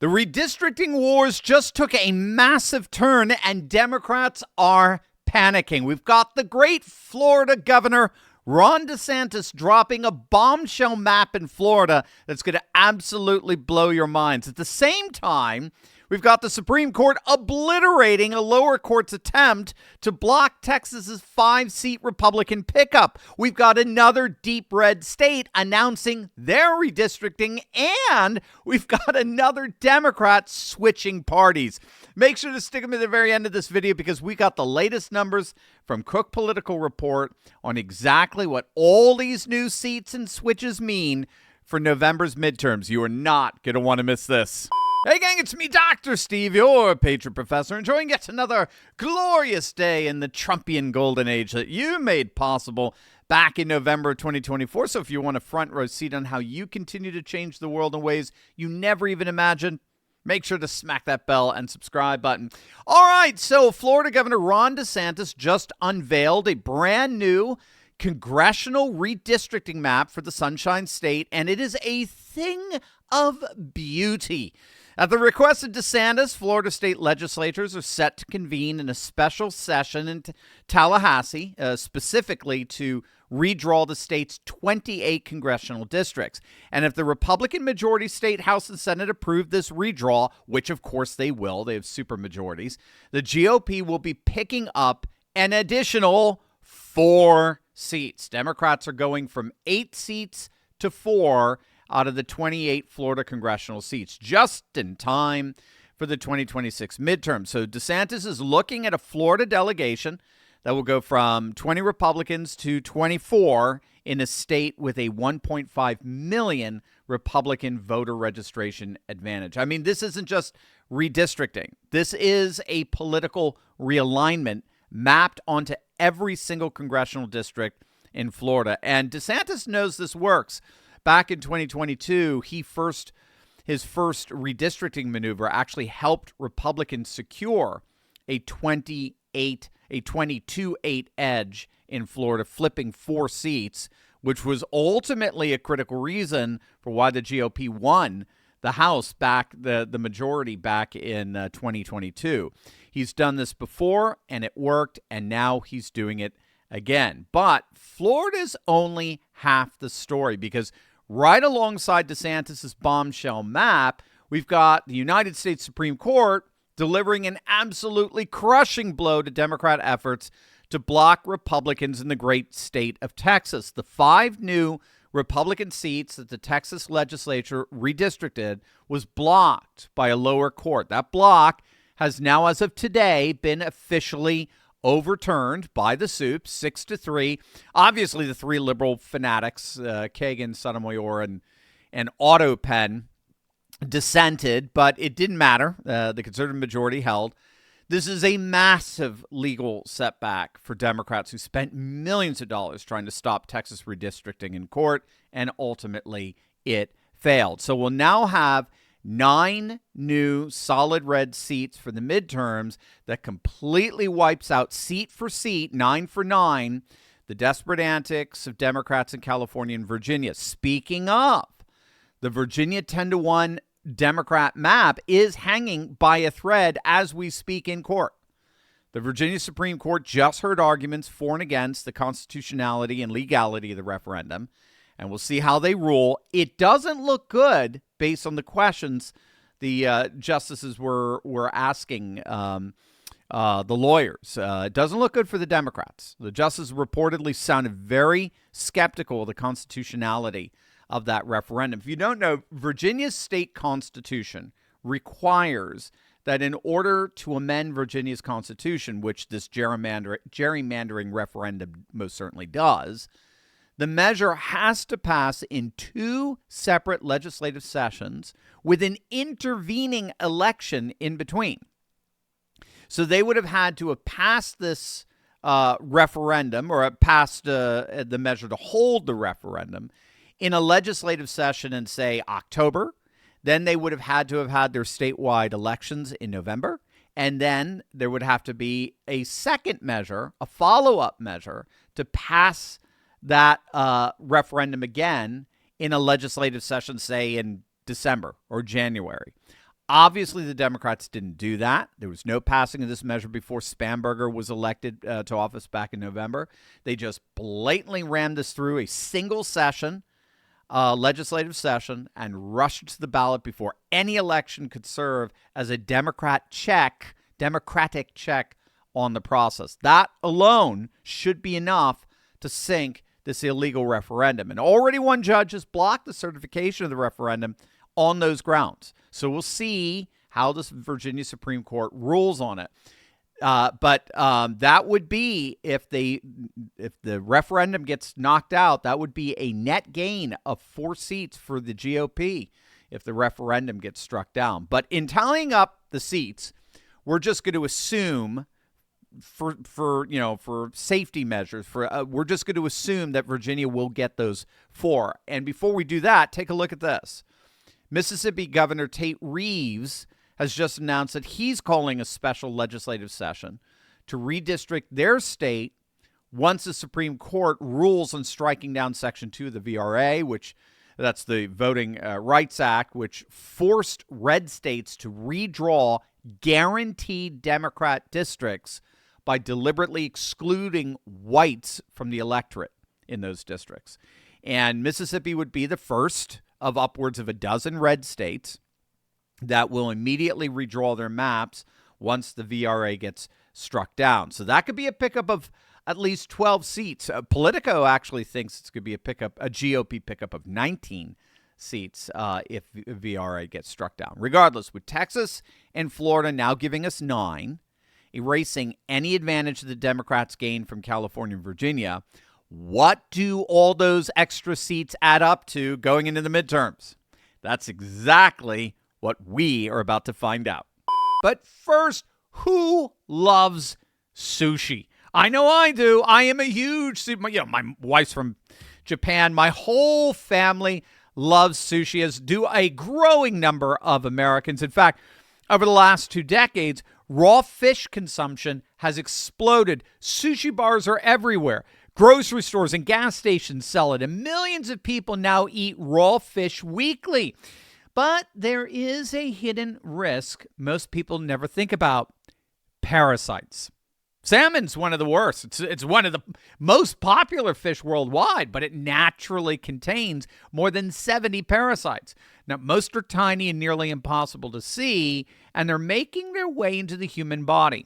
The redistricting wars just took a massive turn, and Democrats are panicking. We've got the great Florida governor, Ron DeSantis, dropping a bombshell map in Florida that's going to absolutely blow your minds. At the same time, we've got the Supreme Court obliterating a lower court's attempt to block Texas's 5-seat Republican pickup. We've got another deep red state announcing their redistricting, and we've got another Democrat switching parties. Make sure to stick them to the very end of this video because we got the latest numbers from Cook Political Report on exactly what all these new seats and switches mean for November's midterms. You are not going to want to miss this. Hey gang, it's me, Dr. Steve, your Patriot Professor, enjoying yet another glorious day in the Trumpian golden age that you made possible back in November 2024. So if you want a front row seat on how you continue to change the world in ways you never even imagined, make sure to smack that bell and subscribe button. All right, so Florida Governor Ron DeSantis just unveiled a brand new congressional redistricting map for the Sunshine State, and it is a thing of beauty. At the request of DeSantis, Florida state legislatures are set to convene in a special session in Tallahassee, specifically to redraw the state's 28 congressional districts. And if the Republican majority state House and Senate approve this redraw, which of course they will, they have super majorities, the GOP will be picking up an additional 4 seats. Democrats are going from 8 seats to 4 out of the 28 Florida congressional seats, just in time for the 2026 midterm. So DeSantis is looking at a Florida delegation that will go from 20 Republicans to 24 in a state with a 1.5 million Republican voter registration advantage. I mean, this isn't just redistricting. This is a political realignment mapped onto every single congressional district in Florida. And DeSantis knows this works. Back in 2022, his first redistricting maneuver actually helped Republicans secure a 22-8 edge in Florida, flipping 4 seats, which was ultimately a critical reason for why the GOP won the House the majority back in 2022. He's done this before, and it worked, and now he's doing it again. But Florida's only half the story because right alongside DeSantis' bombshell map, we've got the United States Supreme Court delivering an absolutely crushing blow to Democrat efforts to block Republicans in the great state of Texas. The 5 new Republican seats that the Texas legislature redistricted was blocked by a lower court. That block has now, as of today, been officially overturned by the Supes, 6-3. Obviously, the 3 liberal fanatics, Kagan, Sotomayor, and Otto Penn, dissented, but it didn't matter. The conservative majority held. This is a massive legal setback for Democrats who spent millions of dollars trying to stop Texas redistricting in court, and ultimately it failed. So we'll now have 9 new solid red seats for the midterms that completely wipes out seat for seat, 9 for 9, the desperate antics of Democrats in California and Virginia. Speaking of, the Virginia 10-1 Democrat map is hanging by a thread as we speak in court. The Virginia Supreme Court just heard arguments for and against the constitutionality and legality of the referendum, and we'll see how they rule. It doesn't look good based on the questions the justices were asking the lawyers. It doesn't look good for the Democrats. The justices reportedly sounded very skeptical of the constitutionality of that referendum. If you don't know, Virginia's state constitution requires that in order to amend Virginia's constitution, which this gerrymandering referendum most certainly does, the measure has to pass in 2 separate legislative sessions with an intervening election in between. So they would have had to have passed this referendum or passed the measure to hold the referendum in a legislative session in, say, October. Then they would have had their statewide elections in November. And then there would have to be a second measure, a follow-up measure, to pass that referendum again in a legislative session, say, in December or January. Obviously, the Democrats didn't do that. There was no passing of this measure before Spanberger was elected to office back in November. They just blatantly rammed this through a single session, legislative session, and rushed to the ballot before any election could serve as a democratic check on the process. That alone should be enough to sink this illegal referendum. And already one judge has blocked the certification of the referendum on those grounds. So we'll see how this Virginia Supreme Court rules on it. But that would be, if the referendum gets knocked out, that would be a net gain of 4 seats for the GOP if the referendum gets struck down. But in tallying up the seats, we're just going to assume, for safety measures, we're just going to assume that Virginia will get those 4. And before we do that, take a look at this. Mississippi Governor Tate Reeves has just announced that he's calling a special legislative session to redistrict their state once the Supreme Court rules on striking down Section 2 of the VRA, that's the Voting Rights Act, which forced red states to redraw guaranteed Democrat districts by deliberately excluding whites from the electorate in those districts. And Mississippi would be the first of upwards of a dozen red states that will immediately redraw their maps once the VRA gets struck down. So that could be a pickup of at least 12 seats. Politico actually thinks it's going to be a GOP pickup of 19 seats if VRA gets struck down. Regardless, with Texas and Florida now giving us 9, erasing any advantage the Democrats gained from California and Virginia, what do all those extra seats add up to going into the midterms? That's exactly what we are about to find out. But first, who loves sushi? I know I do. I am a huge, my wife's from Japan. My whole family loves sushi, as do a growing number of Americans. In fact, over the last 2 decades, raw fish consumption has exploded. Sushi bars are everywhere. Grocery stores and gas stations sell it, and millions of people now eat raw fish weekly. But there is a hidden risk most people never think about: parasites. Salmon's one of the worst. It's one of the most popular fish worldwide, but it naturally contains more than 70 parasites. Now, most are tiny and nearly impossible to see, and they're making their way into the human body.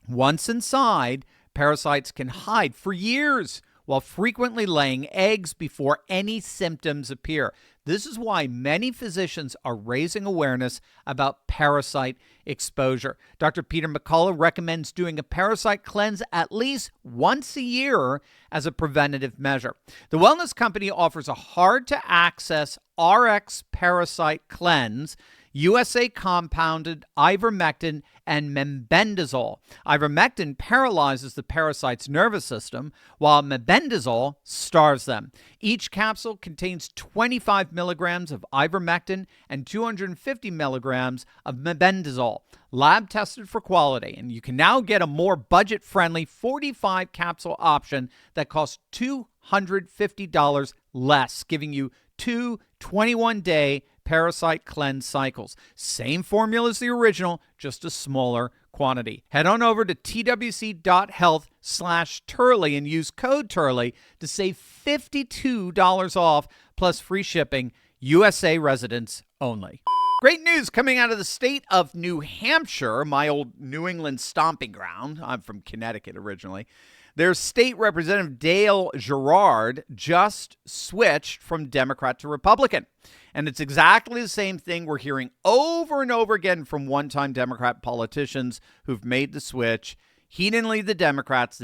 Once inside, parasites can hide for years while frequently laying eggs before any symptoms appear. This is why many physicians are raising awareness about parasite exposure. Dr. Peter McCullough recommends doing a parasite cleanse at least once a year as a preventative measure. The wellness company offers a hard-to-access RX parasite cleanse, USA compounded ivermectin and mebendazole. Ivermectin paralyzes the parasite's nervous system, while mebendazole starves them. Each capsule contains 25 milligrams of ivermectin and 250 milligrams of mebendazole, lab tested for quality. And you can now get a more budget-friendly 45 capsule option that costs $250 less, giving you 2 21-day parasite cleanse cycles. Same formula as the original, just a smaller quantity. Head on over to twc.health/Turley and use code Turley to save $52 off plus free shipping, USA residents only. Great news coming out of the state of New Hampshire, my old New England stomping ground. I'm from Connecticut originally. Their state representative, Dale Gerard, just switched from Democrat to Republican. And it's exactly the same thing we're hearing over and over again from one-time Democrat politicians who've made the switch. He didn't leave the Democrats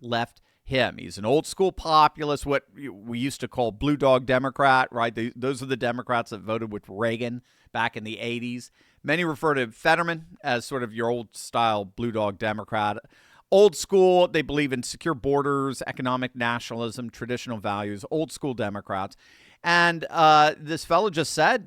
left him. He's an old-school populist, what we used to call blue dog Democrat, right? Those are the Democrats that voted with Reagan back in the 80s. Many refer to Fetterman as sort of your old-style blue dog Democrat. Old school, they believe in secure borders, economic nationalism, traditional values, old school Democrats. And this fellow just said,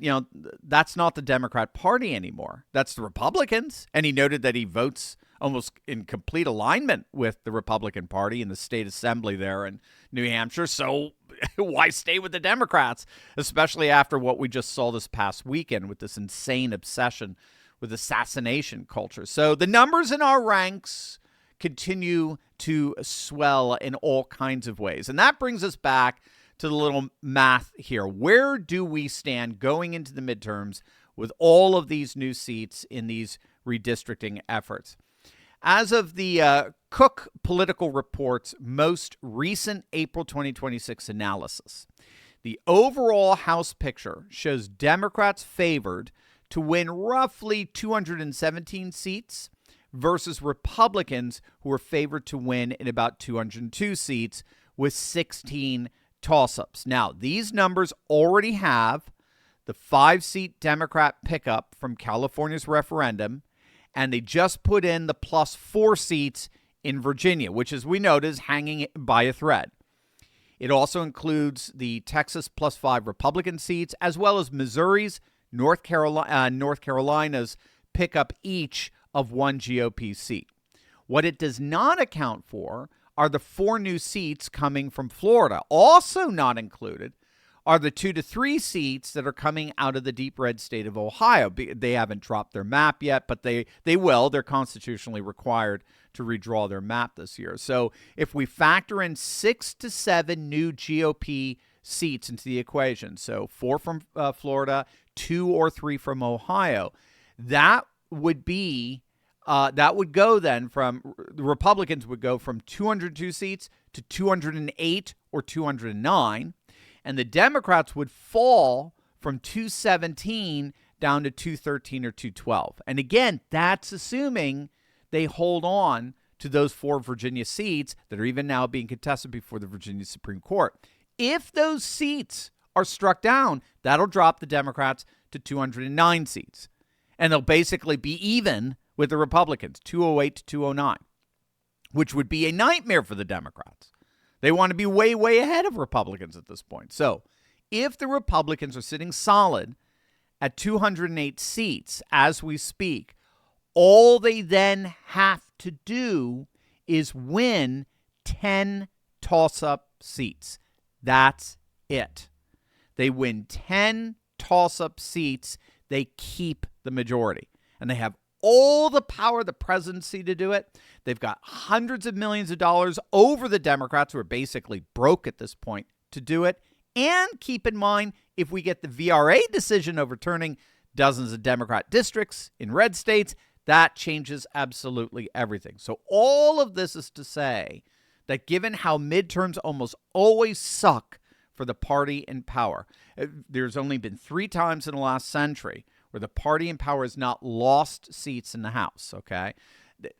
that's not the Democrat Party anymore. That's the Republicans. And he noted that he votes almost in complete alignment with the Republican Party in the state assembly there in New Hampshire. So why stay with the Democrats, especially after what we just saw this past weekend with this insane obsession with assassination culture. So the numbers in our ranks continue to swell in all kinds of ways. And that brings us back to the little math here. Where do we stand going into the midterms with all of these new seats in these redistricting efforts? As of the Cook Political Report's most recent April 2026 analysis, the overall House picture shows Democrats favored to win roughly 217 seats versus Republicans who are favored to win in about 202 seats with 16 toss-ups. Now, these numbers already have the 5-seat Democrat pickup from California's referendum, and they just put in the plus 4 seats in Virginia, which, as we noted, is hanging by a thread. It also includes the Texas plus 5 Republican seats, as well as Missouri's, North Carolina's pickup each of 1 GOP seat. What it does not account for are the 4 new seats coming from Florida. Also not included are the 2 to 3 seats that are coming out of the deep red state of Ohio. They haven't dropped their map yet, but they will. They're constitutionally required to redraw their map this year. So if we factor in 6 to 7 new GOP seats into the equation, so 4 from Florida, 2 or 3 from Ohio, that would be that would go then from the Republicans would go from 202 seats to 208 or 209, and the Democrats would fall from 217 down to 213 or 212. And again, that's assuming they hold on to those 4 Virginia seats that are even now being contested before the Virginia Supreme Court. If those seats are struck down, that'll drop the Democrats to 209 seats. And they'll basically be even with the Republicans, 208 to 209, which would be a nightmare for the Democrats. They want to be way, way ahead of Republicans at this point. So if the Republicans are sitting solid at 208 seats as we speak, all they then have to do is win 10 toss-up seats. That's it. They win 10 toss-up seats, they keep the majority. And they have all the power of the presidency to do it. They've got hundreds of millions of dollars over the Democrats, who are basically broke at this point, to do it. And keep in mind, if we get the VRA decision overturning dozens of Democrat districts in red states, that changes absolutely everything. So all of this is to say that given how midterms almost always suck for the party in power, there's only been 3 times in the last century where the party in power has not lost seats in the House, okay?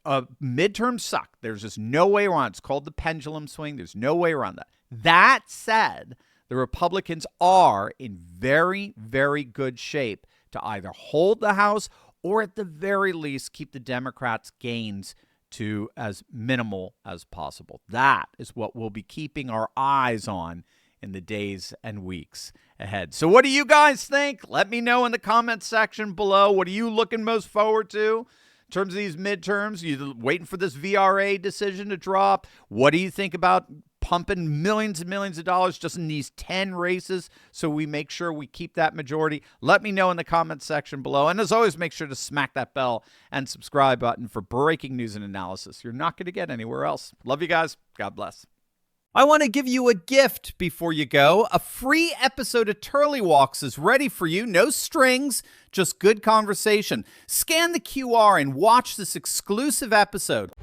Midterms suck. There's just no way around it. It's called the pendulum swing. There's no way around that. That said, the Republicans are in very, very good shape to either hold the House or at the very least keep the Democrats' gains to as minimal as possible. That is what we'll be keeping our eyes on in the days and weeks ahead. So what do you guys think? Let me know in the comments section below. What are you looking most forward to in terms of these midterms? You waiting for this VRA decision to drop? What do you think about pumping millions and millions of dollars just in these 10 races so we make sure we keep that majority? Let me know in the comments section below. And as always, make sure to smack that bell and subscribe button for breaking news and analysis you're not going to get anywhere else. Love you guys. God bless. I want to give you a gift before you go. A free episode of Turley Walks is ready for you. No strings, just good conversation. Scan the QR and watch this exclusive episode.